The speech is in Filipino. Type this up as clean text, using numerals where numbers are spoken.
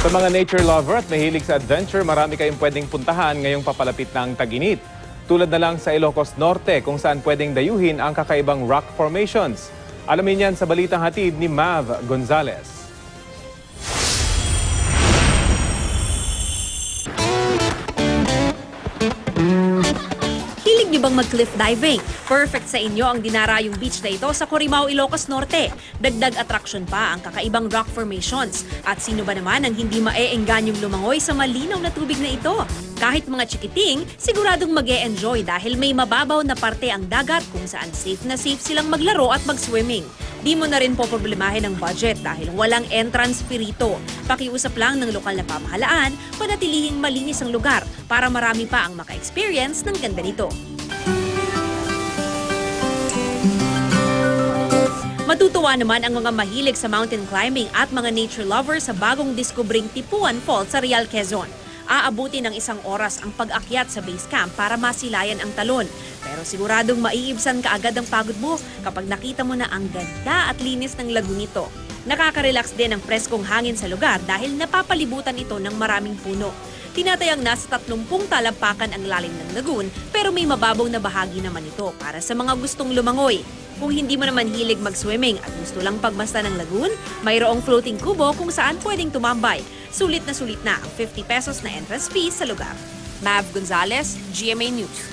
Sa mga nature lover at mahilig sa adventure, marami kayong pwedeng puntahan ngayong papalapit ng tag-init. Tulad na lang sa Ilocos Norte kung saan pwedeng dayuhin ang kakaibang rock formations. Alamin yan sa balitang hatid ni Mav Gonzalez. Hilig niyo bang mag-cliff diving? Perfect sa inyo ang dinarayong beach na ito sa Corimao, Ilocos Norte. Dagdag attraction pa ang kakaibang rock formations. At sino ba naman ang hindi mae-engganyong lumangoy sa malinaw na tubig na ito? Kahit mga chikiting, siguradong mag-e-enjoy dahil may mababaw na parte ang dagat kung saan safe na safe silang maglaro at mag-swimming. Di mo na rin po problemahin ang budget dahil walang entrance fee rito. Pakiusap lang ng lokal na pamahalaan, panatilihing malinis ang lugar para marami pa ang maka-experience ng ganda nito. Matutuwa naman ang mga mahilig sa mountain climbing at mga nature lovers sa bagong diskubring Tipuan Falls sa Real, Quezon. Aabuti ng 1 oras ang pag-akyat sa base camp para masilayan ang talon. Pero siguradong maiibsan ka agad ang pagod mo kapag nakita mo na ang ganda at linis ng lagoon nito. Nakaka-relax din ang preskong hangin sa lugar dahil napapalibutan ito ng maraming puno. Tinatayang nasa 30 talampakan ang lalim ng lagoon pero may mababaw na bahagi naman ito para sa mga gustong lumangoy. Kung hindi mo naman hilig mag-swimming at gusto lang pagmasta ng lagoon, mayroong floating kubo kung saan pwedeng tumambay. Sulit na ang 50 pesos na entrance fee sa lugar. Mav Gonzalez, GMA News.